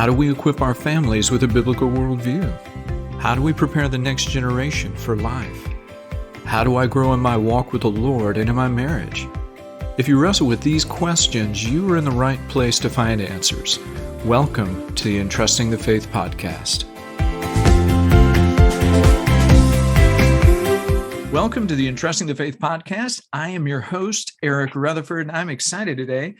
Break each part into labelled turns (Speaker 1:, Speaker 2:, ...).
Speaker 1: How do we equip our families with a biblical worldview? How do we prepare the next generation for life? How do I grow in my walk with the Lord and in my marriage? If you wrestle with these questions, you are in the right place to find answers. Welcome to the Entrusting the Faith podcast. Welcome to the Entrusting the Faith podcast. I am your host, Eric Rutherford, and I'm excited today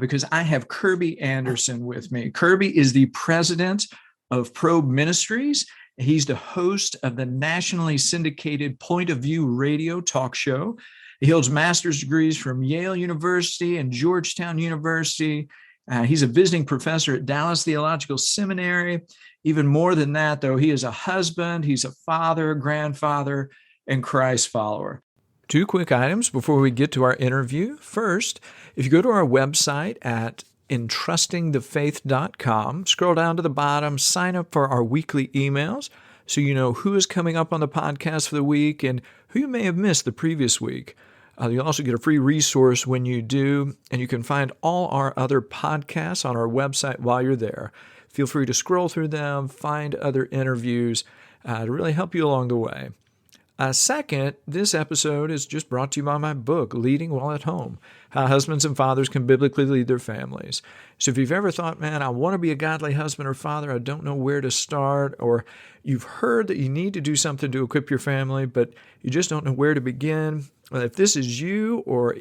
Speaker 1: because I have Kerby Anderson with me. Kerby is the president of Probe Ministries. He's the host of the nationally syndicated Point of View radio talk show. He holds master's degrees from Yale University and Georgetown University. He's a visiting professor at Dallas Theological Seminary. Even more than that, though, he is a husband, he's a father, grandfather, and Christ follower. Two quick items before we get to our interview. First, if you go to our website at entrustingthefaith.com, scroll down to the bottom, sign up for our weekly emails so you know who is coming up on the podcast for the week and who you may have missed the previous week. You'll also get a free resource when you do, and you can find all our other podcasts on our website while you're there. Feel free to scroll through them, find other interviews to really help you along the way. Second, this episode is just brought to you by my book, Leading While at Home, How Husbands and Fathers Can Biblically Lead Their Families. So if you've ever thought, man, I want to be a godly husband or father, I don't know where to start, or you've heard that you need to do something to equip your family, but you just don't know where to begin, well, if this is you or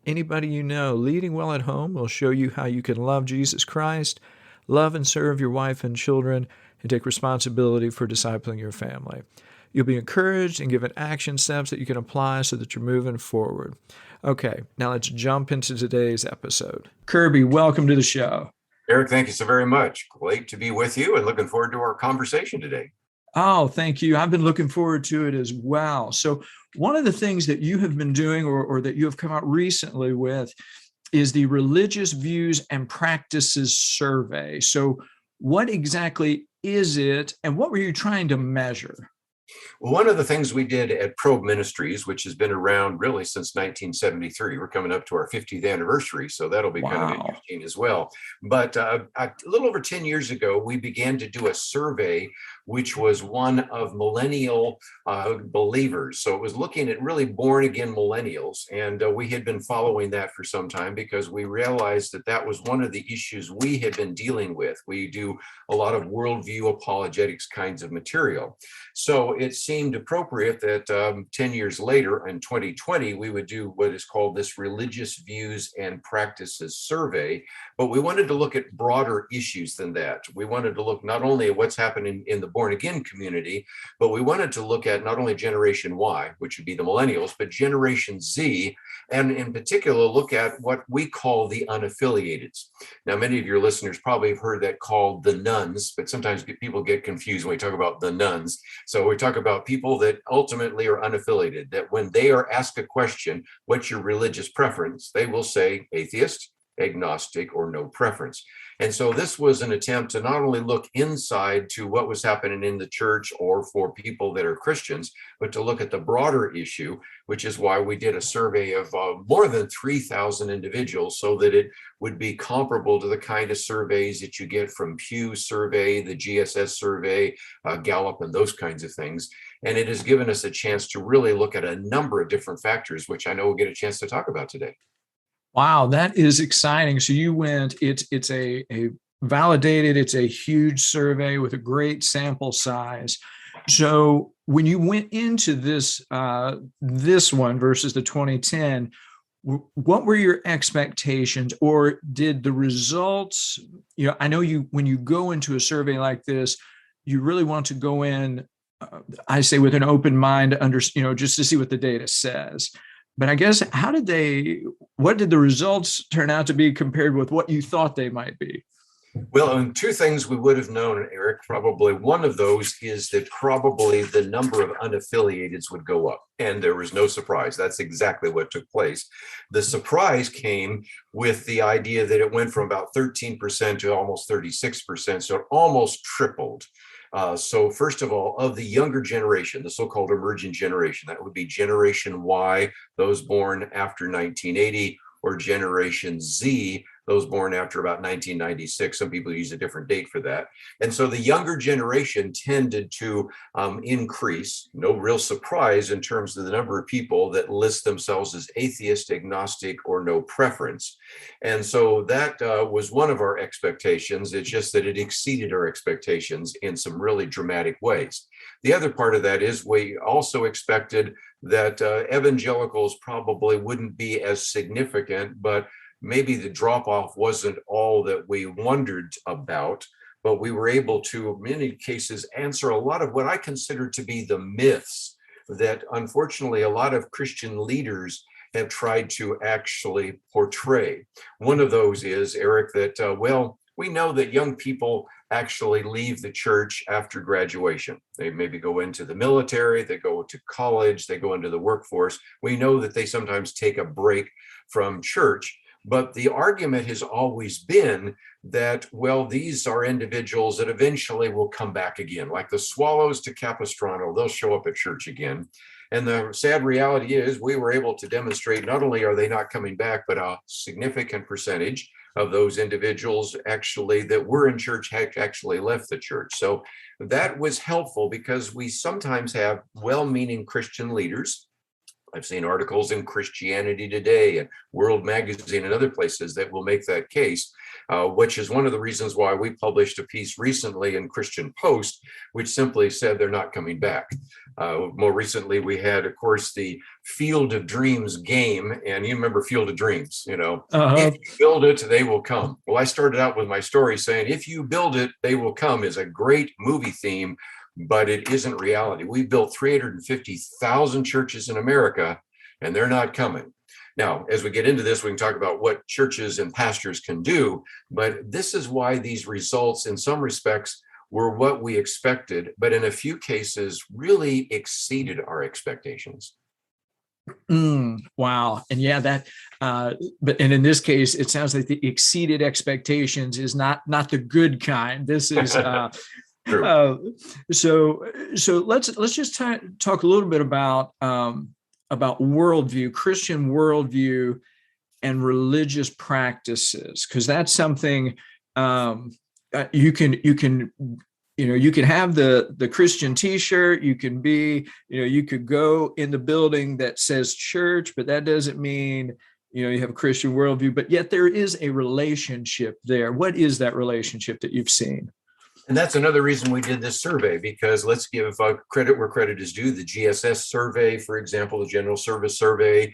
Speaker 1: anybody you know, Leading Well at Home will show you how you can love Jesus Christ, love and serve your wife and children, and take responsibility for discipling your family. You'll be encouraged and given action steps that you can apply so that you're moving forward. Okay, now let's jump into today's episode. Kerby, welcome to the show.
Speaker 2: Eric, thank you so very much. Great to be with you and looking forward to our conversation today.
Speaker 1: Oh, thank you. I've been looking forward to it as well. So one of the things that you have been doing or that you have come out recently with is the Religious Views and Practices Survey. So what exactly is it and what were you trying to measure?
Speaker 2: Well, one of the things we did at Probe Ministries, which has been around really since 1973, we're coming up to our 50th anniversary, so that'll be kind of interesting as well. But a little over 10 years ago, we began to do a survey, which was one of millennial believers. So it was looking at really born-again millennials, and we had been following that for some time because we realized that that was one of the issues we had been dealing with. We do a lot of worldview apologetics kinds of material. So it seemed appropriate that 10 years later, in 2020, we would do what is called this Religious Views and Practices Survey. But we wanted to look at broader issues than that. We wanted to look not only at what's happening in the born-again community, but we wanted to look at not only Generation Y, which would be the millennials, but Generation Z, and in particular, look at what we call the unaffiliateds. Now, many of your listeners probably have heard that called the nuns, but sometimes people get confused when we talk about the nuns. So we talk about people that ultimately are unaffiliated, that when they are asked a question, what's your religious preference? They will say atheist, agnostic, or no preference. And so this was an attempt to not only look inside to what was happening in the church or for people that are Christians, but to look at the broader issue, which is why we did a survey of more than 3,000 individuals so that it would be comparable to the kind of surveys that you get from Pew Survey, the GSS Survey, Gallup, and those kinds of things. And it has given us a chance to really look at a number of different factors, which I know we'll get a chance to talk about today.
Speaker 1: Wow, that is exciting. So you went, it's a validated, it's a huge survey with a great sample size. So when you went into this one versus the 2010, what were your expectations, or did the results, I know when you go into a survey like this, you really want to go in, I say with an open mind, just to see what the data says. But I guess, what did the results turn out to be compared with what you thought they might be?
Speaker 2: Well, and two things we would have known, Eric, probably. One of those is that probably the number of unaffiliateds would go up. And there was no surprise. That's exactly what took place. The surprise came with the idea that it went from about 13% to almost 36%. So it almost tripled. So first of all, of the younger generation, the so-called emerging generation, that would be Generation Y, those born after 1980, or Generation Z, those born after about 1996. Some people use a different date for that. And so the younger generation tended to increase. No real surprise in terms of the number of people that list themselves as atheist, agnostic, or no preference. And so that was one of our expectations. It's just that it exceeded our expectations in some really dramatic ways. The other part of that is we also expected that evangelicals probably wouldn't be as significant, but maybe the drop-off wasn't all that we wondered about. But we were able to, in many cases, answer a lot of what I consider to be the myths that, unfortunately, a lot of Christian leaders have tried to actually portray. One of those is, Eric, that, well, we know that young people actually leave the church after graduation. They maybe go into the military, they go to college, they go into the workforce. We know that they sometimes take a break from church. But the argument has always been that, well, these are individuals that eventually will come back again, like the swallows to Capistrano, they'll show up at church again. And the sad reality is we were able to demonstrate not only are they not coming back, but a significant percentage of those individuals actually that were in church had actually left the church. So that was helpful because we sometimes have well-meaning Christian leaders. I've seen articles in Christianity Today and World Magazine and other places that will make that case, which is one of the reasons why we published a piece recently in Christian Post, which simply said they're not coming back. More recently, we had, of course, the Field of Dreams game, and you remember Field of Dreams, you know, if you build it, they will come. Well, I started out with my story saying, if you build it, they will come is a great movie theme, but it isn't reality. We built 350,000 churches in America, and they're not coming. Now, as we get into this, we can talk about what churches and pastors can do, but this is why these results, in some respects, were what we expected, but in a few cases, really exceeded our expectations.
Speaker 1: Wow. And yeah, that, but in this case, it sounds like the exceeded expectations is not the good kind. This is, so let's just talk a little bit about worldview, Christian worldview, and religious practices, because that's something you can have the Christian T-shirt. You can be, you could go in the building that says church, but that doesn't mean you have a Christian worldview. But yet there is a relationship there. What is that relationship that you've seen?
Speaker 2: And that's another reason we did this survey, because let's give credit where credit is due. The GSS survey, for example, the General Service Survey,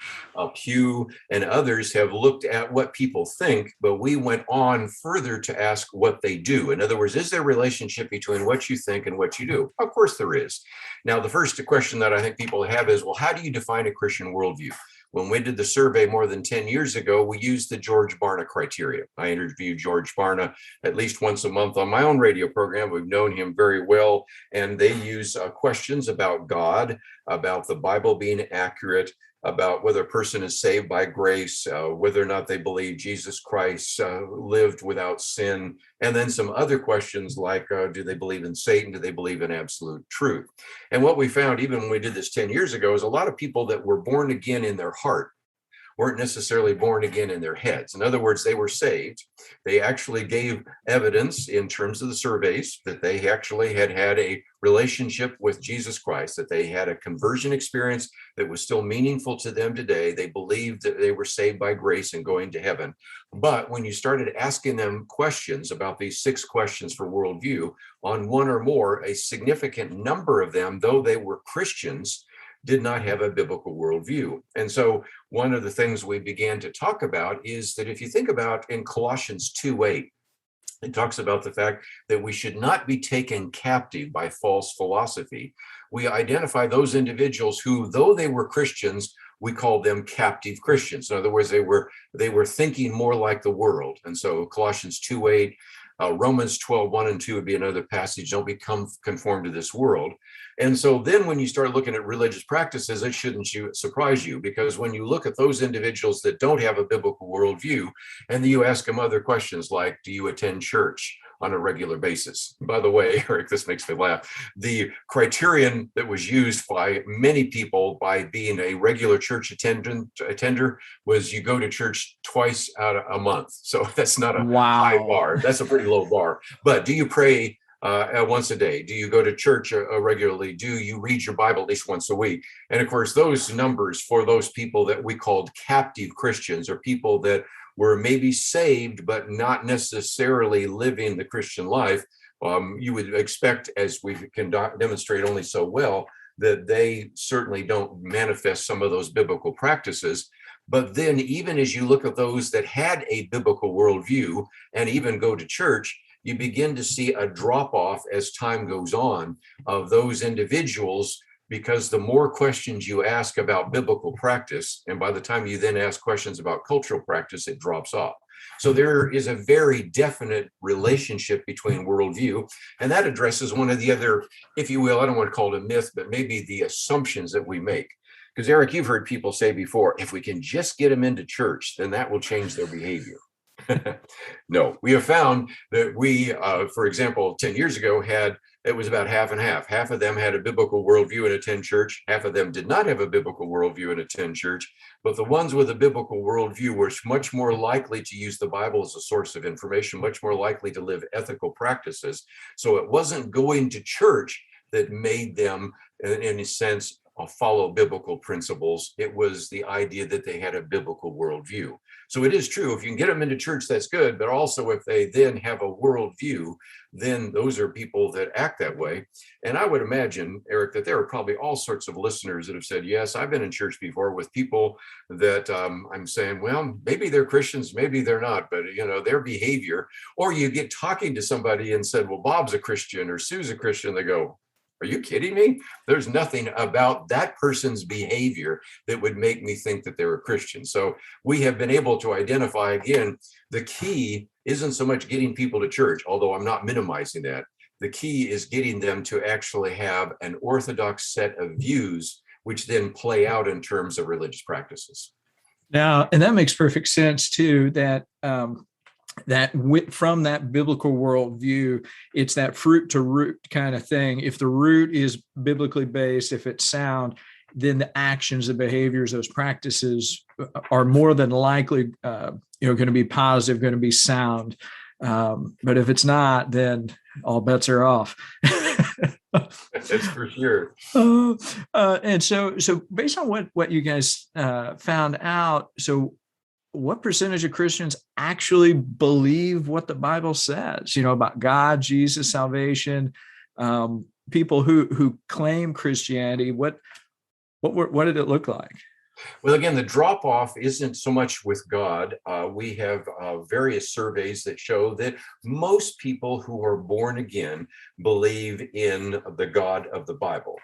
Speaker 2: Pew, and others have looked at what people think, but we went on further to ask what they do. In other words, is there a relationship between what you think and what you do? Of course there is. Now, the first question that I think people have is, well, how do you define a Christian worldview? When we did the survey more than 10 years ago, we used the George Barna criteria. I interviewed George Barna at least once a month on my own radio program. We've known him very well, and they use questions about God, about the Bible being accurate, about whether a person is saved by grace, whether or not they believe Jesus Christ lived without sin, and then some other questions like, do they believe in Satan? Do they believe in absolute truth? And what we found, even when we did this 10 years ago, is a lot of people that were born again in their heart weren't necessarily born again in their heads. In other words, they were saved. They actually gave evidence in terms of the surveys that they actually had a relationship with Jesus Christ, that they had a conversion experience that was still meaningful to them today. They believed that they were saved by grace and going to heaven. But when you started asking them questions about these 6 questions for worldview, on one or more, a significant number of them, though they were Christians, did not have a biblical worldview. And so one of the things we began to talk about is that if you think about in Colossians 2:8, it talks about the fact that we should not be taken captive by false philosophy. We identify those individuals who, though they were Christians, we call them captive Christians. In other words, they were thinking more like the world. And so Colossians 2:8, Romans 12:1 and 2 would be another passage. Don't become conformed to this world. And so then when you start looking at religious practices, it shouldn't surprise you, because when you look at those individuals that don't have a biblical worldview, and then you ask them other questions like, do you attend church? on a regular basis. By the way, Eric, this makes me laugh. The criterion that was used by many people by being a regular church attender was you go to church twice out of a month. So that's not a high bar. That's a pretty low bar. But do you pray once a day? Do you go to church regularly? Do you read your Bible at least once a week? And of course, those numbers for those people that we called captive Christians, or people that were maybe saved, but not necessarily living the Christian life, you would expect, as we can demonstrate only so well, that they certainly don't manifest some of those biblical practices. But then even as you look at those that had a biblical worldview and even go to church, you begin to see a drop off as time goes on of those individuals, because the more questions you ask about biblical practice, and by the time you then ask questions about cultural practice, it drops off. So there is a very definite relationship between worldview, and that addresses one of the other, if you will, I don't want to call it a myth, but maybe the assumptions that we make. Because Eric, you've heard people say before, if we can just get them into church, then that will change their behavior. No, we have found that we, for example, 10 years ago it was about half and half. Half of them had a biblical worldview and attend church. Half of them did not have a biblical worldview and attend church. But the ones with a biblical worldview were much more likely to use the Bible as a source of information, much more likely to live ethical practices. So it wasn't going to church that made them, in a sense, follow biblical principles. It was the idea that they had a biblical worldview. So it is true, if you can get them into church, that's good. But also if they then have a worldview, then those are people that act that way. And I would imagine, Eric, that there are probably all sorts of listeners that have said, yes, I've been in church before with people that I'm saying, well, maybe they're Christians, maybe they're not, but their behavior, or you get talking to somebody and said, well, Bob's a Christian or Sue's a Christian. They go, are you kidding me? There's nothing about that person's behavior that would make me think that they're a Christian. So we have been able to identify, again, the key isn't so much getting people to church, although I'm not minimizing that. The key is getting them to actually have an orthodox set of views, which then play out in terms of religious practices.
Speaker 1: Now, and that makes perfect sense too, that from that biblical worldview, it's that fruit to root kind of thing. If the root is biblically based, if it's sound, then the actions, the behaviors, those practices are more than likely, going to be positive, going to be sound. But if it's not, then all bets are off.
Speaker 2: That's for sure.
Speaker 1: And so based on what you guys found out, so what percentage of Christians actually believe what the Bible says, about God, Jesus, salvation? People who claim Christianity, what did it look like?
Speaker 2: Well, again, the drop off isn't so much with God. We have various surveys that show that most people who are born again believe in the God of the Bible.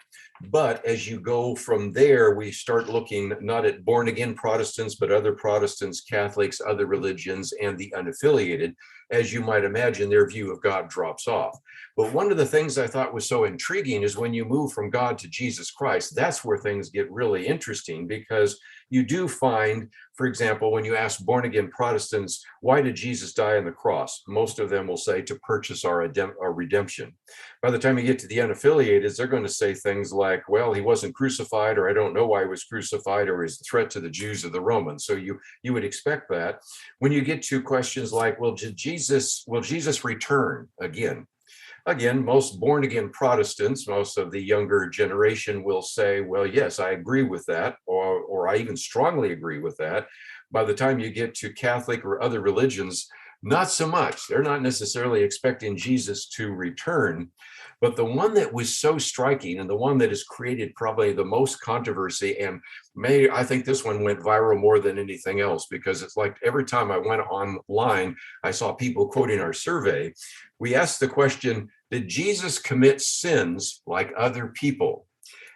Speaker 2: But as you go from there, we start looking not at born again Protestants, but other Protestants, Catholics, other religions, and the unaffiliated. As you might imagine, their view of God drops off. But one of the things I thought was so intriguing is when you move from God to Jesus Christ, that's where things get really interesting, because you do find, for example, when you ask born again Protestants, why did Jesus die on the cross? Most of them will say to purchase our redemption. By the time you get to the unaffiliated, they're going to say things like, well, he wasn't crucified, or I don't know why he was crucified, or he's a threat to the Jews or the Romans. So you would expect that. When you get to questions like, will Jesus return again? Again, most born again Protestants, most of the younger generation will say, well, yes, I agree with that, or I even strongly agree with that. By the time you get to Catholic or other religions, not so much. They're not necessarily expecting Jesus to return. But the one that was so striking, and the one that has created probably the most controversy, and I think this one went viral more than anything else, because it's like every time I went online, I saw people quoting our survey. We asked the question, did Jesus commit sins like other people?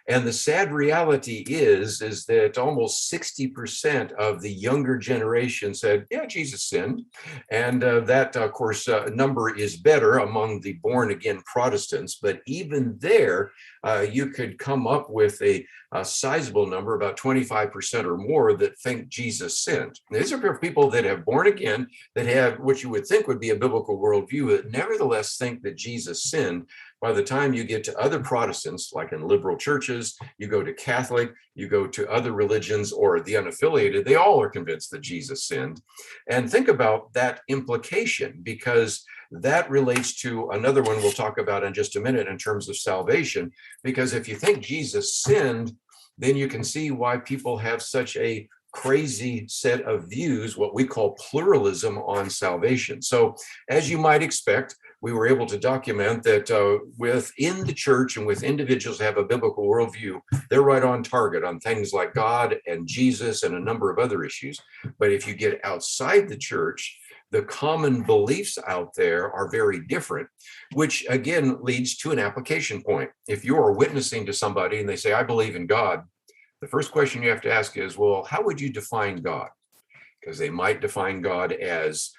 Speaker 2: And the sad reality is that almost 60% of the younger generation said, yeah, Jesus sinned. And that, of course, number is better among the born again Protestants. But even there, you could come up with a sizable number, about 25% or more, that think Jesus sinned. These are people that have born again, that have what you would think would be a biblical worldview, that nevertheless think that Jesus sinned. By the time you get to other Protestants, like in liberal churches, you go to Catholic, you go to other religions or the unaffiliated, they all are convinced that Jesus sinned. And think about that implication, because that relates to another one we'll talk about in just a minute in terms of salvation. Because if you think Jesus sinned, then you can see why people have such a crazy set of views, what we call pluralism on salvation. So as you might expect, we were able to document that within the church and with individuals who have a biblical worldview, they're right on target on things like God and Jesus and a number of other issues. But if you get outside the church, the common beliefs out there are very different, which again leads to an application point. If you are witnessing to somebody and they say, I believe in God, the first question you have to ask is, well, how would you define God? Because they might define God as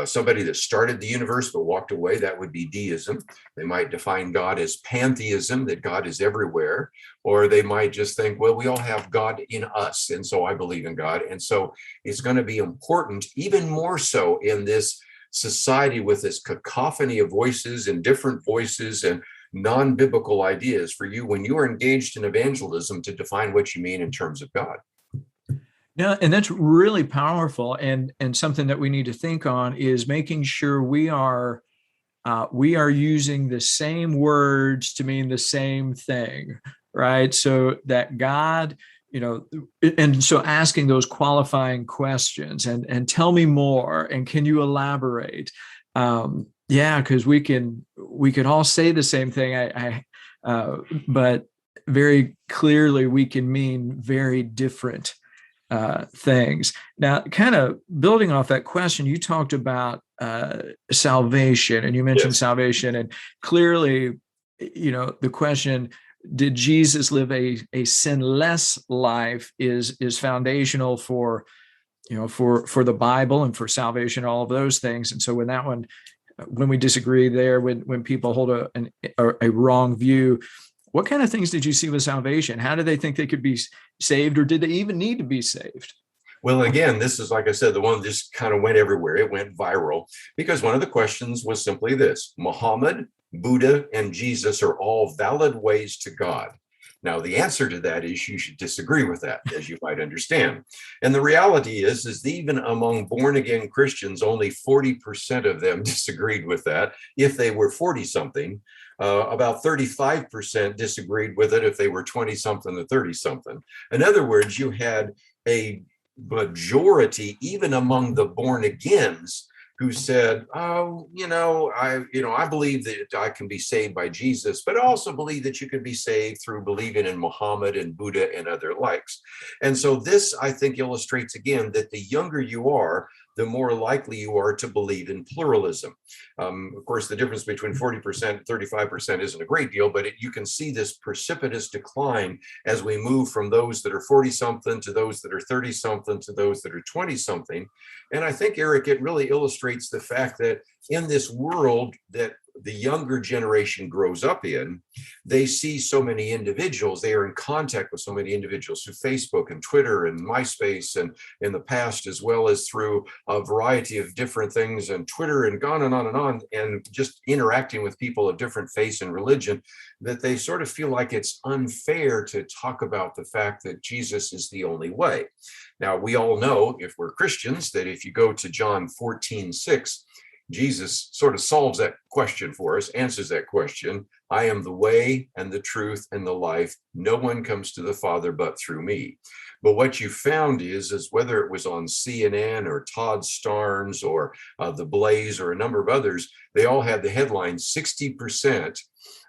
Speaker 2: somebody that started the universe but walked away. That would be deism. They might define God as pantheism, that God is everywhere. Or they might just think, well, we all have God in us, and so I believe in God. And so it's going to be important, even more so in this society with this cacophony of voices and different voices and non-biblical ideas, for you, when you are engaged in evangelism, to define what you mean in terms of God.
Speaker 1: Yeah, and that's really powerful, and something that we need to think on is making sure we are using the same words to mean the same thing, right? So that God, and so asking those qualifying questions and tell me more, and can you elaborate? Yeah, because we can all say the same thing, but very clearly we can mean very different things. Now, kind of building off that question, you talked about salvation, and you mentioned salvation, and clearly, the question, did Jesus live a sinless life, is foundational for the Bible and for salvation, all of those things. And so when we disagree there, when people hold a wrong view, what kind of things did you see with salvation? How did they think they could be saved, or did they even need to be saved?
Speaker 2: Well, again, this is, like I said, the one that just kind of went everywhere. It went viral because one of the questions was simply this: Muhammad, Buddha, and Jesus are all valid ways to God. Now, the answer to that is you should disagree with that, as you might understand. And the reality is even among born-again Christians, only 40% of them disagreed with that. If they were 40-something, about 35% disagreed with it if they were 20-something to 30-something. In other words, you had a majority, even among the born-agains, who said, oh, I believe that I can be saved by Jesus, but I also believe that you can be saved through believing in Muhammad and Buddha and other likes. And so this, I think, illustrates again that the younger you are, the more likely you are to believe in pluralism. Of course, the difference between 40% and 35% isn't a great deal, but you can see this precipitous decline as we move from those that are 40-something to those that are 30-something to those that are 20-something. And I think, Eric, it really illustrates the fact that in this world that the younger generation grows up in, they see so many individuals, they are in contact with so many individuals through Facebook and Twitter and MySpace, and in the past, as well as through a variety of different things and Twitter and on, and just interacting with people of different faiths and religion, that they sort of feel like it's unfair to talk about the fact that Jesus is the only way. Now, we all know, if we're Christians, that if you go to John 14:6, Jesus sort of solves that question for us, answers that question. I am the way and the truth and the life. No one comes to the Father but through me. But what you found is whether it was on CNN or Todd Starnes or The Blaze or a number of others, they all had the headline, 60%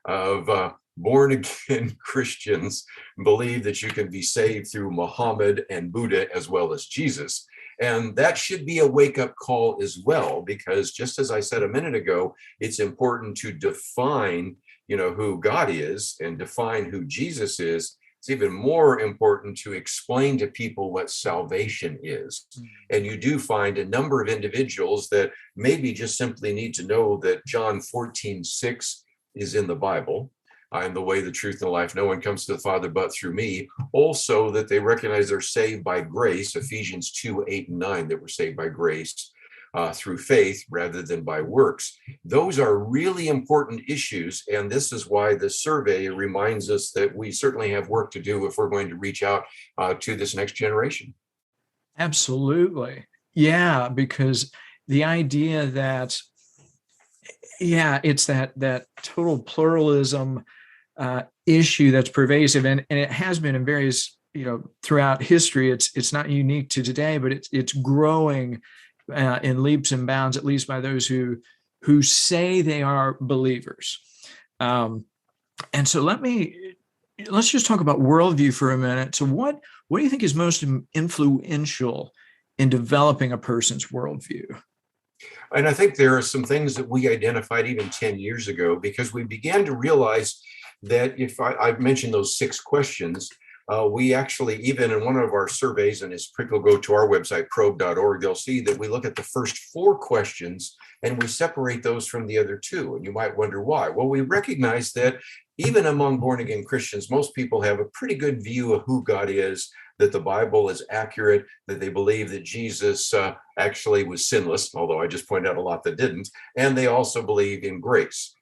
Speaker 2: of born-again Christians believe that you can be saved through Muhammad and Buddha as well as Jesus. And that should be a wake-up call as well, because just as I said a minute ago, it's important to define, who God is and define who Jesus is. it's even more important to explain to people what salvation is. And you do find a number of individuals that maybe just simply need to know that John 14:6 is in the Bible. I am the way, the truth, and the life. No one comes to the Father but through me. Also, that they recognize they're saved by grace, Ephesians 2:8 and 9, that we're saved by grace through faith rather than by works. Those are really important issues. And this is why the survey reminds us that we certainly have work to do if we're going to reach out to this next generation.
Speaker 1: Absolutely. Yeah, because the idea that, it's that total pluralism issue that's pervasive, and it has been in various, throughout history. It's not unique to today, but it's growing in leaps and bounds, at least by those who say they are believers. And so let's just talk about worldview for a minute. So what do you think is most influential in developing a person's worldview?
Speaker 2: And I think there are some things that we identified even 10 years ago, because we began to realize that if I've mentioned those 6 questions, we actually, even in one of our surveys, and as people go to our website, probe.org, they'll see that we look at the first 4 questions and we separate those from the other 2. And you might wonder why. Well, we recognize that even among born-again Christians, most people have a pretty good view of who God is, that the Bible is accurate, that they believe that Jesus actually was sinless, although I just pointed out a lot that didn't, and they also believe in grace.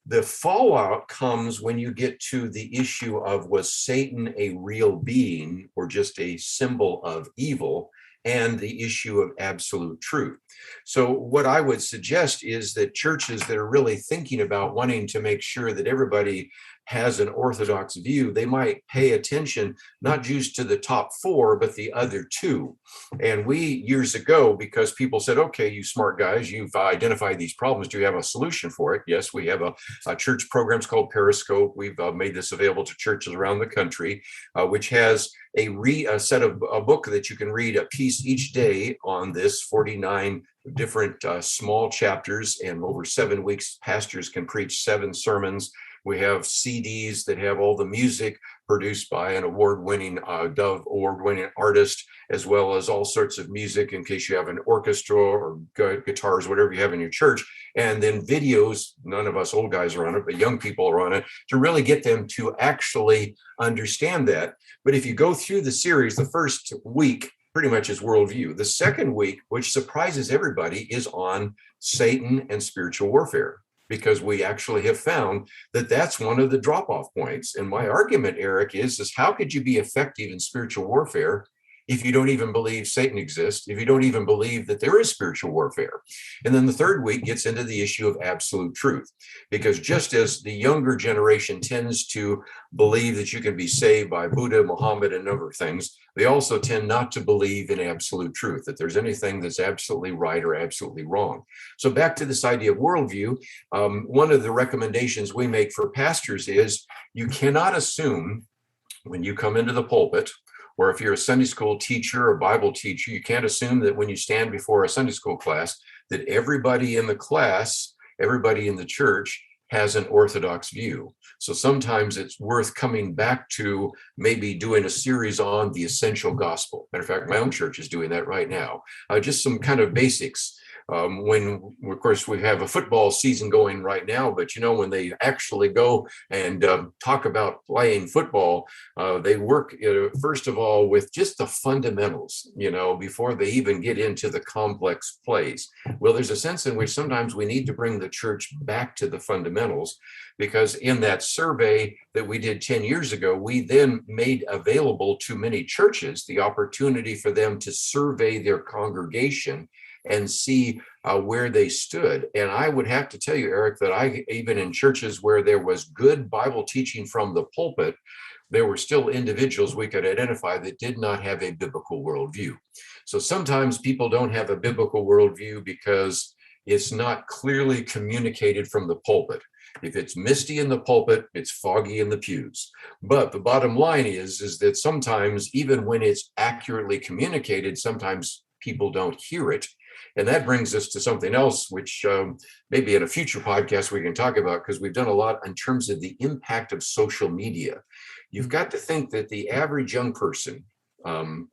Speaker 2: The fallout comes when you get to the issue of, was Satan a real being or just a symbol of evil, and the issue of absolute truth. So what I would suggest is that churches that are really thinking about wanting to make sure that everybody has an orthodox view, they might pay attention not just to the top 4, but the other 2. And we, years ago, because people said, okay, you smart guys, you've identified these problems. Do you have a solution for it? Yes, we have a church program called Periscope. We've made this available to churches around the country, which has a book that you can read a piece each day on this, 49 different small chapters, and over 7 weeks, pastors can preach 7 sermons. We have CDs that have all the music produced by an award-winning Dove award-winning artist, as well as all sorts of music in case you have an orchestra or guitars, whatever you have in your church. And then videos, none of us old guys are on it, but young people are on it, to really get them to actually understand that. But if you go through the series, the first week pretty much is worldview. The second week, which surprises everybody, is on Satan and spiritual warfare, because we actually have found that that's one of the drop-off points. And my argument, Eric, is how could you be effective in spiritual warfare if you don't even believe Satan exists, if you don't even believe that there is spiritual warfare? And then the third week gets into the issue of absolute truth, because just as the younger generation tends to believe that you can be saved by Buddha, Muhammad, and a number of things, they also tend not to believe in absolute truth, that there's anything that's absolutely right or absolutely wrong. So back to this idea of worldview, one of the recommendations we make for pastors is you cannot assume when you come into the pulpit, or if you're a Sunday school teacher or Bible teacher, you can't assume that when you stand before a Sunday school class, that everybody in the class, everybody in the church has an orthodox view. So sometimes it's worth coming back to maybe doing a series on the essential gospel. Matter of fact, my own church is doing that right now. Just some kind of basics. When, of course, we have a football season going right now, but when they actually go and talk about playing football, they work, first of all, with just the fundamentals, before they even get into the complex plays. Well, there's a sense in which sometimes we need to bring the church back to the fundamentals, because in that survey that we did 10 years ago, we then made available to many churches the opportunity for them to survey their congregation and see where they stood. And I would have to tell you, Eric, that even in churches where there was good Bible teaching from the pulpit, there were still individuals we could identify that did not have a biblical worldview. So sometimes people don't have a biblical worldview because it's not clearly communicated from the pulpit. If it's misty in the pulpit, it's foggy in the pews. But the bottom line is that sometimes, even when it's accurately communicated, sometimes people don't hear it. And that brings us to something else, which maybe in a future podcast we can talk about, because we've done a lot in terms of the impact of social media. You've got to think that the average young person,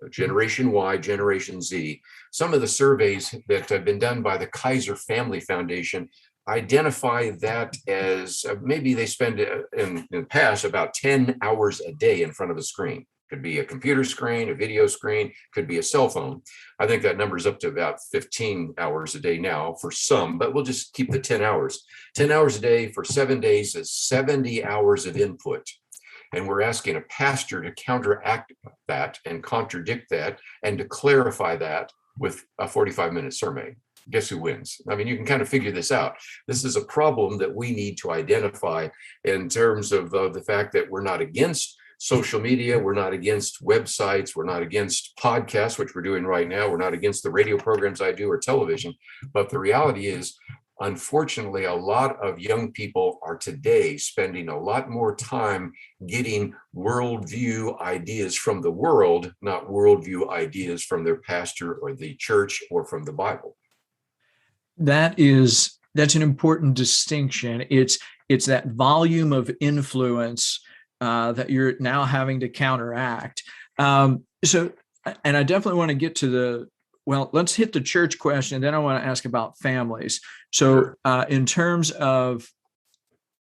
Speaker 2: Generation Y, Generation Z, some of the surveys that have been done by the Kaiser Family Foundation identify that as maybe they spend in the past about 10 hours a day in front of a screen. Could be a computer screen, a video screen, could be a cell phone. I think that number is up to about 15 hours a day now for some, but we'll just keep the 10 hours. 10 hours a day for 7 days is 70 hours of input. And we're asking a pastor to counteract that and contradict that and to clarify that with a 45-minute sermon. Guess who wins? I mean, you can kind of figure this out. This is a problem that we need to identify in terms of the fact that we're not against social media, we're not against websites, we're not against podcasts, which we're doing right now, we're not against the radio programs I do or television. But the reality is, unfortunately, a lot of young people are today spending a lot more time getting worldview ideas from the world, not worldview ideas from their pastor or the church or from the Bible.
Speaker 1: That's an important distinction. It's that volume of influence that you're now having to counteract. So, and I definitely want to get to let's hit the church question. Then I want to ask about families. So in terms of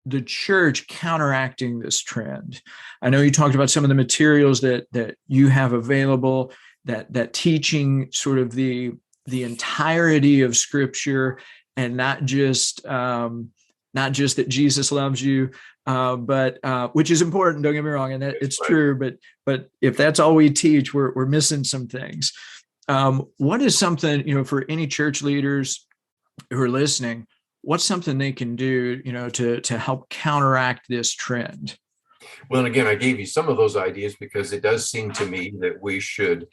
Speaker 1: the church counteracting this trend, I know you talked about some of the materials that you have available, that teaching sort of the entirety of Scripture, and not just that Jesus loves you, but which is important. Don't get me wrong, and that it's true. But if that's all we teach, we're missing some things. What is something, for any church leaders who are listening? What's something they can do, to help counteract this trend?
Speaker 2: Well, and again, I gave you some of those ideas because it does seem to me that we should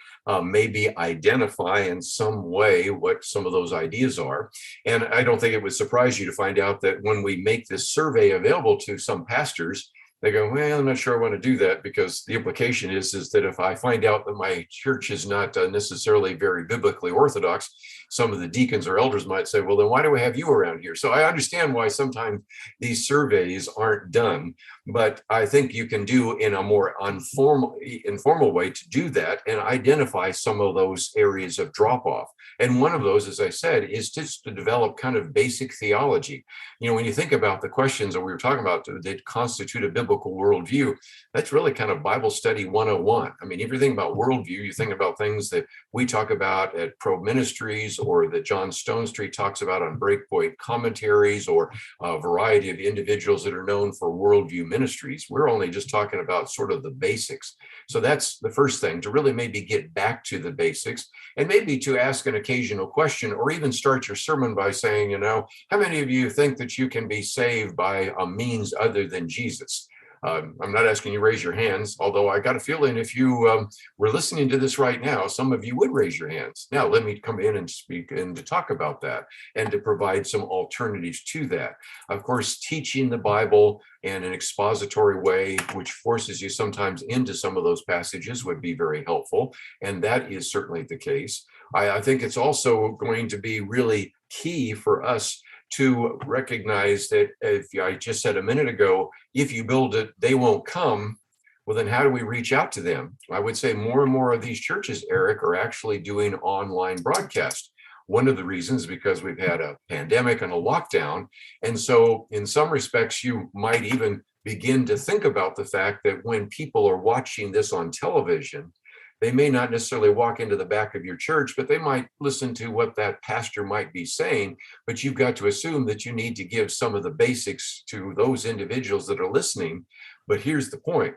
Speaker 2: maybe identify in some way what some of those ideas are. And I don't think it would surprise you to find out that when we make this survey available to some pastors, they go, well, I'm not sure I want to do that, because the implication is that if I find out that my church is not necessarily very biblically orthodox, some of the deacons or elders might say, well, then why do we have you around here? So I understand why sometimes these surveys aren't done, but I think you can do in a more informal way to do that and identify some of those areas of drop off. And one of those, as I said, is just to develop kind of basic theology. When you think about the questions that we were talking about that constitute a biblical worldview, that's really kind of Bible study 101. I mean, if you think about worldview, you think about things that we talk about at Probe Ministries, or that John Stone Street talks about on Breakpoint commentaries, or a variety of individuals that are known for worldview ministries. We're only just talking about sort of the basics. So that's the first thing, to really maybe get back to the basics, and maybe to ask an occasional question, or even start your sermon by saying, how many of you think that you can be saved by a means other than Jesus? I'm not asking you to raise your hands, although I got a feeling if you were listening to this right now, some of you would raise your hands. Now, let me come in and speak and to talk about that and to provide some alternatives to that. Of course, teaching the Bible in an expository way, which forces you sometimes into some of those passages, would be very helpful. And that is certainly the case. I think it's also going to be really key for us to recognize that, if I just said a minute ago, if you build it, they won't come. Well, then how do we reach out to them? I would say more and more of these churches, Eric, are actually doing online broadcast. One of the reasons, because we've had a pandemic and a lockdown. And so in some respects, you might even begin to think about the fact that when people are watching this on television, they may not necessarily walk into the back of your church, but they might listen to what that pastor might be saying. But you've got to assume that you need to give some of the basics to those individuals that are listening. But here's the point.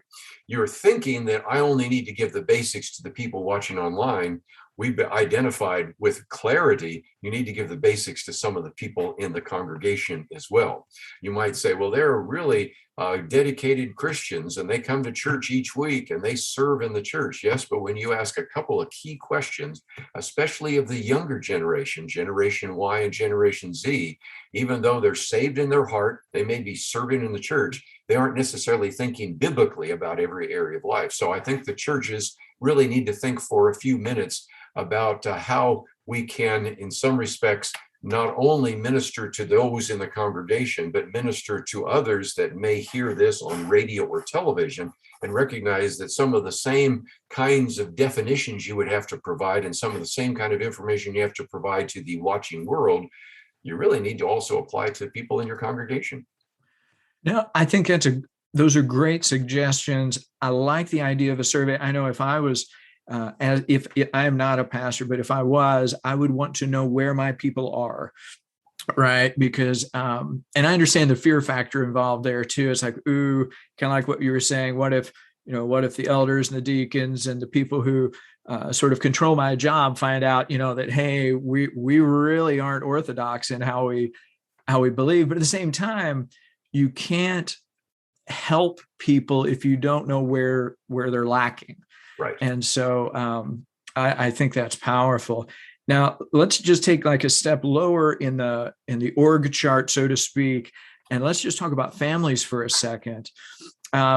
Speaker 2: You're thinking that I only need to give the basics to the people watching online. We've identified with clarity, you need to give the basics to some of the people in the congregation as well. You might say, well, they're really dedicated Christians and they come to church each week and they serve in the church. Yes, but when you ask a couple of key questions, especially of the younger generation, Generation Y and Generation Z, even though they're saved in their heart, they may be serving in the church, they aren't necessarily thinking biblically about every area of life. So I think the churches really need to think for a few minutes about how we can, in some respects, not only minister to those in the congregation, but minister to others that may hear this on radio or television, and recognize that some of the same kinds of definitions you would have to provide and some of the same kind of information you have to provide to the watching world, you really need to also apply to people in your congregation.
Speaker 1: No, I think those are great suggestions. I like the idea of a survey. I know if I was, if I am not a pastor, but if I was, I would want to know where my people are, right? Because, and I understand the fear factor involved there too. It's like, ooh, kind of like what you were saying. What if the elders and the deacons and the people who sort of control my job find out, that, hey, we really aren't orthodox in how we believe. But at the same time, you can't help people if you don't know where they're lacking.
Speaker 2: Right.
Speaker 1: And so I think that's powerful. Now, let's just take like a step lower in the org chart, so to speak, and let's just talk about families for a second,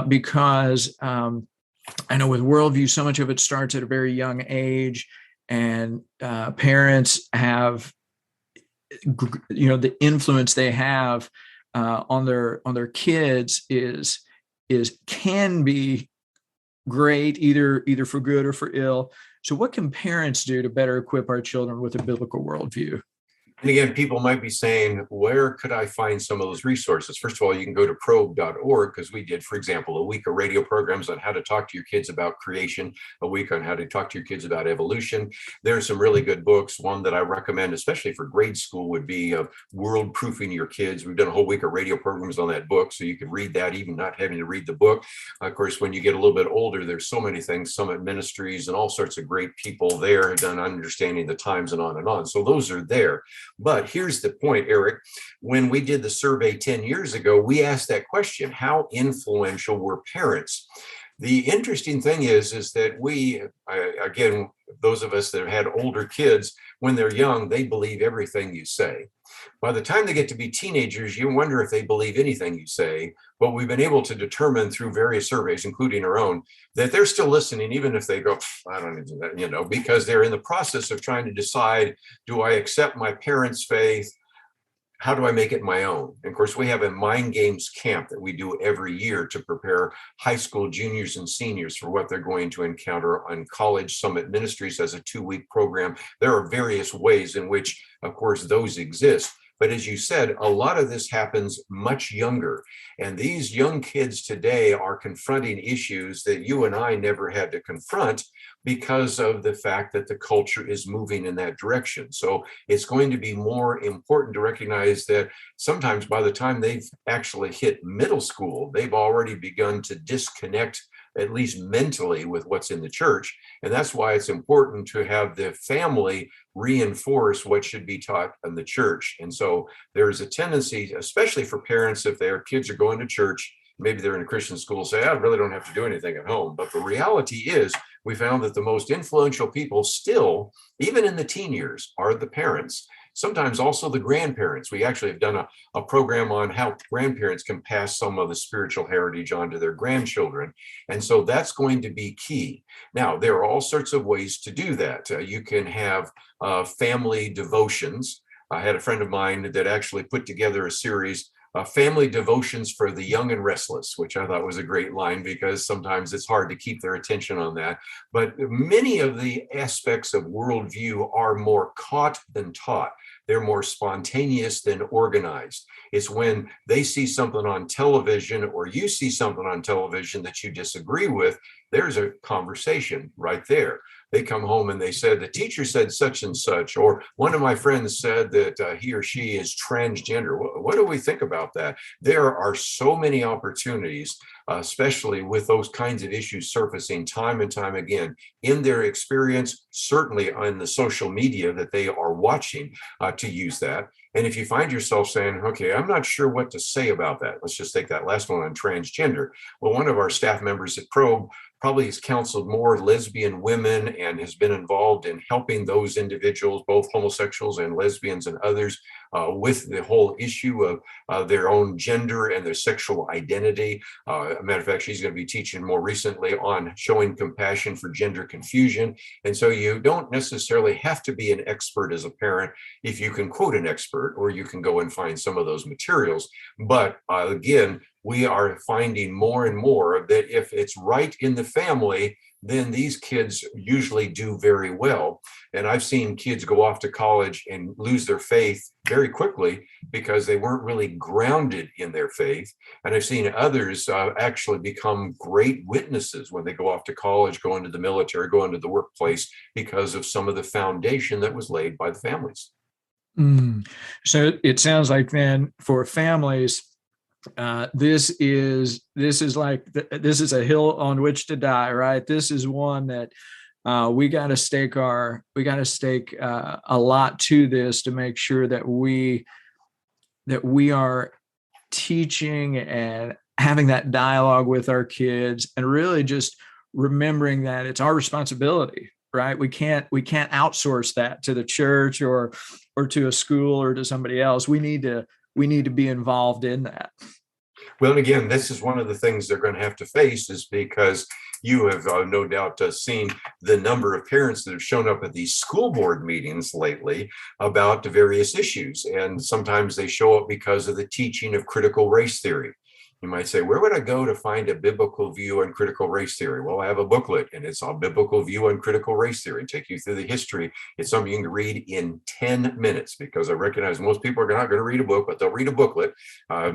Speaker 1: because I know with Worldview, so much of it starts at a very young age, and parents have, the influence they have on their kids can be great, either for good or for ill. So what can parents do to better equip our children with a biblical worldview?
Speaker 2: And again, people might be saying, where could I find some of those resources? First of all, you can go to probe.org, because we did, for example, a week of radio programs on how to talk to your kids about creation, a week on how to talk to your kids about evolution. There are some really good books. One that I recommend, especially for grade school, would be World Proofing Your Kids. We've done a whole week of radio programs on that book, so you can read that even not having to read the book. Of course, when you get a little bit older, there's so many things, Summit Ministries and all sorts of great people there have done Understanding the Times and on and on. So those are there. But here's the point, Eric. When we did the survey 10 years ago, we asked that question: how influential were parents? The interesting thing is that again, those of us that have had older kids, when they're young, they believe everything you say. By the time they get to be teenagers, you wonder if they believe anything you say. But we've been able to determine through various surveys, including our own, that they're still listening, even if they go, I don't need to do that, because they're in the process of trying to decide, do I accept my parents' faith? How do I make it my own? And of course, we have a mind games camp that we do every year to prepare high school juniors and seniors for what they're going to encounter on College Summit Ministries as a 2-week program. There are various ways in which, of course, those exist. But as you said, a lot of this happens much younger. And these young kids today are confronting issues that you and I never had to confront because of the fact that the culture is moving in that direction. So it's going to be more important to recognize that sometimes by the time they've actually hit middle school, they've already begun to disconnect, at least mentally, with what's in the church. And that's why it's important to have the family reinforce what should be taught in the church. And so there's a tendency, especially for parents, if their kids are going to church, maybe they're in a Christian school, say, I really don't have to do anything at home. But the reality is, we found that the most influential people still, even in the teen years, are the parents. Sometimes also the grandparents. We actually have done a program on how grandparents can pass some of the spiritual heritage on to their grandchildren. And so that's going to be key. Now, there are all sorts of ways to do that. You can have family devotions. I had a friend of mine that actually put together a series, family devotions for the young and restless, which I thought was a great line, because sometimes it's hard to keep their attention on that. But many of the aspects of worldview are more caught than taught. They're more spontaneous than organized. It's when they see something on television or you see something on television that you disagree with, there's a conversation right there. They come home and they said, the teacher said such and such, or one of my friends said that he or she is transgender. What do we think about that? There are so many opportunities, especially with those kinds of issues surfacing time and time again in their experience, certainly on the social media that they are watching, to use that. And if you find yourself saying, okay, I'm not sure what to say about that. Let's just take that last one on transgender. Well, one of our staff members at Probe probably has counseled more lesbian women and has been involved in helping those individuals, both homosexuals and lesbians and others, with the whole issue of their own gender and their sexual identity. A matter of fact, she's going to be teaching more recently on showing compassion for gender confusion. And so you don't necessarily have to be an expert as a parent if you can quote an expert, or you can go and find some of those materials. But again, we are finding more and more that if it's right in the family, then these kids usually do very well. And I've seen kids go off to college and lose their faith very quickly because they weren't really grounded in their faith. And I've seen others actually become great witnesses when they go off to college, go into the military, go into the workplace, because of some of the foundation that was laid by the families.
Speaker 1: So it sounds like then for families, this is a hill on which to die, right? This is one that we got to stake a lot to this to make sure that we are teaching and having that dialogue with our kids, and really just remembering that it's our responsibility, right? We can't outsource that to the church or to a school or to somebody else. We need to be involved in that.
Speaker 2: Well, and again, this is one of the things they're going to have to face, is because you have no doubt seen the number of parents that have shown up at these school board meetings lately about the various issues. And sometimes they show up because of the teaching of critical race theory. You might say, where would I go to find a biblical view on critical race theory? Well, I have a booklet, and it's a biblical view on critical race theory. Take you through the history. It's something you can read in 10 minutes, because I recognize most people are not going to read a book, but they'll read a booklet.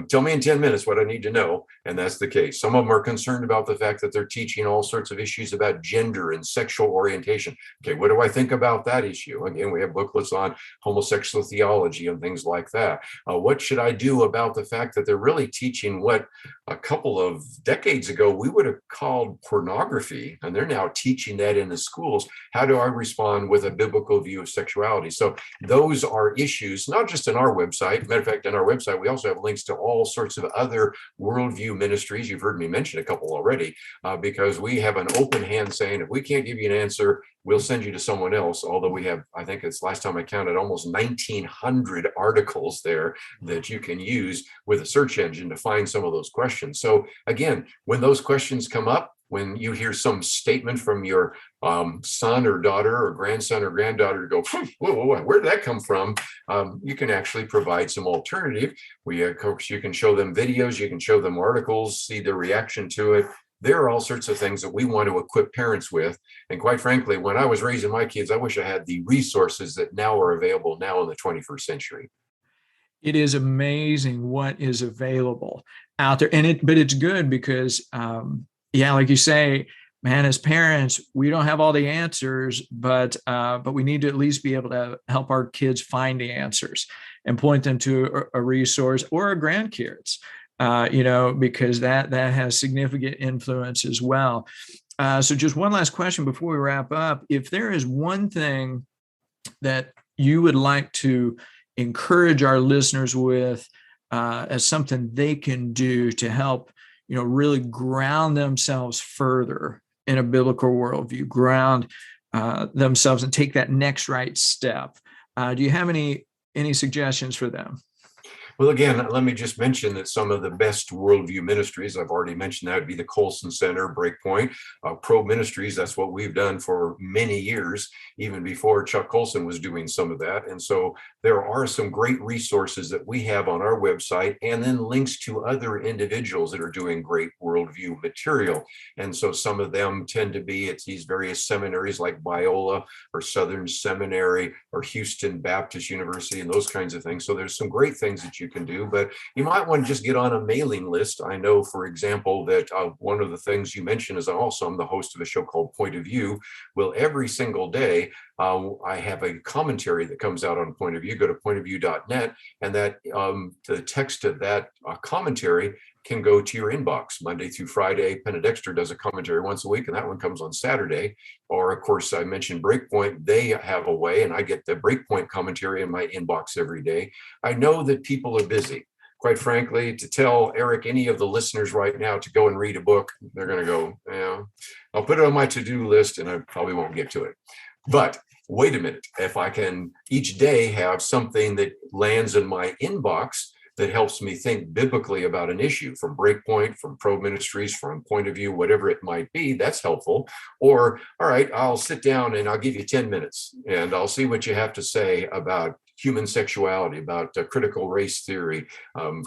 Speaker 2: Tell me in 10 minutes what I need to know. And that's the case. Some of them are concerned about the fact that they're teaching all sorts of issues about gender and sexual orientation. Okay, what do I think about that issue? Again, we have booklets on homosexual theology and things like that. What should I do about the fact that they're really teaching what a couple of decades ago we would have called pornography, and they're now teaching that in the schools? How do I respond with a biblical view of sexuality? So those are issues, not just in our website. Matter of fact, in our website, we also have links to all sorts of other worldview ministries. You've heard me mention a couple already, because we have an open hand saying, if we can't give you an answer, we'll send you to someone else. Although we have, I think it's last time I counted, almost 1,900 articles there that you can use with a search engine to find some of those questions. So again, when those questions come up, when you hear some statement from your son or daughter or grandson or granddaughter, go, whoa, where did that come from? You can actually provide some alternative. Of course, you can show them videos, you can show them articles, see their reaction to it. There are all sorts of things that we want to equip parents with. And quite frankly, when I was raising my kids, I wish I had the resources that now are available now in the 21st century.
Speaker 1: It is amazing what is available out there. But it's good because, like you say, man, as parents, we don't have all the answers, but we need to at least be able to help our kids find the answers and point them to a resource or our grandkids. Because that has significant influence as well. So just one last question before we wrap up. If there is one thing that you would like to encourage our listeners with as something they can do to help, really ground themselves further in a biblical worldview, ground themselves and take that next right step, do you have any suggestions for them?
Speaker 2: Well, again, let me just mention that some of the best worldview ministries, I've already mentioned that would be the Colson Center, Breakpoint, Probe Ministries. That's what we've done for many years, even before Chuck Colson was doing some of that. And so there are some great resources that we have on our website, and then links to other individuals that are doing great worldview material. And so some of them tend to be, it's these various seminaries like Biola or Southern Seminary or Houston Baptist University and those kinds of things. So there's some great things that you can do, but you might want to just get on a mailing list. I know, for example, that one of the things you mentioned is I'm the host of a show called Point of View. Well, every single day, I have a commentary that comes out on Point of View. Go to pointofview.net, and that the text of that commentary can go to your inbox Monday through Friday. Penna Dexter does a commentary once a week, and that one comes on Saturday. Or, of course, I mentioned Breakpoint. They have a way, and I get the Breakpoint commentary in my inbox every day. I know that people are busy. quite frankly, to tell Eric, any of the listeners right now to go and read a book, they're going to go, yeah, I'll put it on my to-do list and I probably won't get to it. But wait a minute, if I can each day have something that lands in my inbox that helps me think biblically about an issue, from Breakpoint, from Probe Ministries, from Point of View, whatever it might be, that's helpful. Or, all right, I'll sit down and I'll give you 10 minutes and I'll see what you have to say about human sexuality, about critical race theory,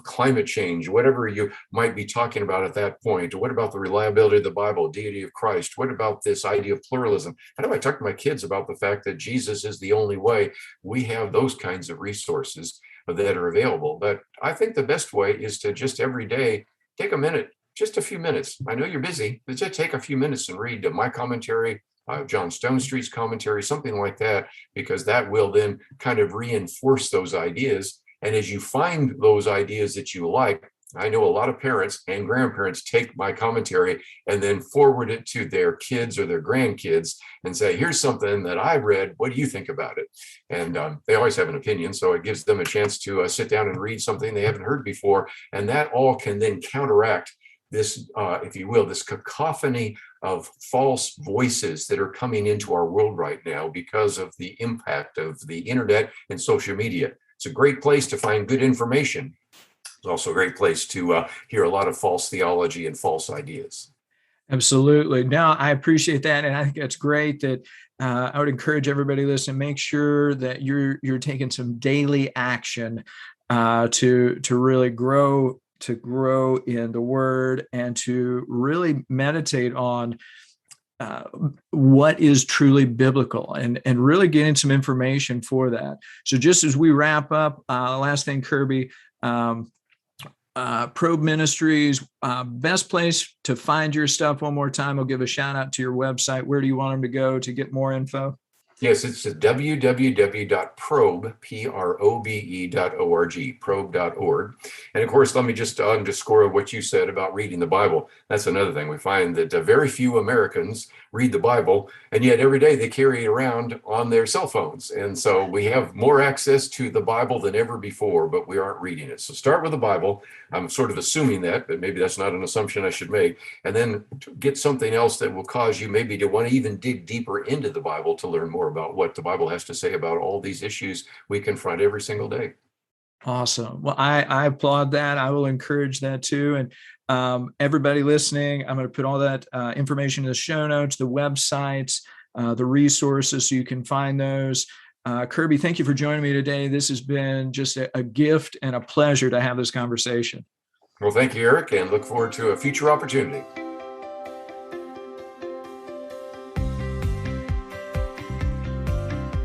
Speaker 2: climate change, whatever you might be talking about at that point. What about the reliability of the Bible, deity of Christ? What about this idea of pluralism? How do I talk to my kids about the fact that Jesus is the only way? We have those kinds of resources that are available. But I think the best way is to just every day take a minute, just a few minutes. I know you're busy, but just take a few minutes and read my commentary, John Stone Street's commentary, something like that, because that will then kind of reinforce those ideas. And as you find those ideas that you like, I know a lot of parents and grandparents take my commentary and then forward it to their kids or their grandkids and say, here's something that I read. What do you think about it? And they always have an opinion. So it gives them a chance to sit down and read something they haven't heard before. And that all can then counteract this, if you will, this cacophony of false voices that are coming into our world right now because of the impact of the internet and social media. It's a great place to find good information. It's also a great place to hear a lot of false theology and false ideas.
Speaker 1: Absolutely. No, I appreciate that. And I think that's great that I would encourage everybody listening, make sure that you're taking some daily action to really grow in the Word and to really meditate on what is truly biblical and really getting some information for that. So just as we wrap up, last thing, Kerby, Probe Ministries, best place to find your stuff. One more time, I'll give a shout out to your website. Where do you want them to go to get more info?
Speaker 2: Yes, it's www.probe.org, probe.org. And of course, let me just underscore what you said about reading the Bible. That's another thing. We find that very few Americans read the Bible, and yet every day they carry it around on their cell phones. And so we have more access to the Bible than ever before, but we aren't reading it. So start with the Bible. I'm sort of assuming that, but maybe that's not an assumption I should make. And then get something else that will cause you maybe to want to even dig deeper into the Bible to learn more about what the Bible has to say about all these issues we confront every single day.
Speaker 1: Awesome. Well, I applaud that. I will encourage that too. And everybody listening, I'm going to put all that information in the show notes, the websites, the resources, so you can find those. Kerby, thank you for joining me today. This has been just a gift and a pleasure to have this conversation.
Speaker 2: Well, thank you, Eric, and look forward to a future opportunity.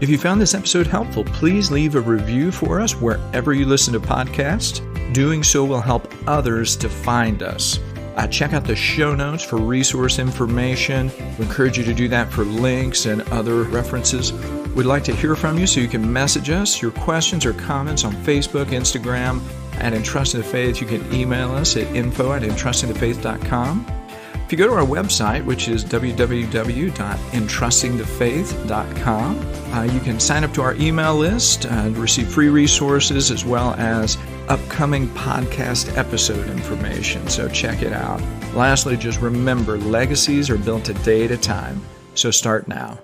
Speaker 1: If you found this episode helpful, please leave a review for us wherever you listen to podcasts. Doing so will help others to find us. Check out the show notes for resource information. We encourage you to do that for links and other references. We'd like to hear from you, so you can message us your questions or comments on Facebook, Instagram, at Entrusting the Faith. You can email us at info@entrustingthefaith.com. If you go to our website, which is www.entrustingthefaith.com, you can sign up to our email list and receive free resources as well as upcoming podcast episode information. So check it out. Lastly, just remember, legacies are built a day at a time. So start now.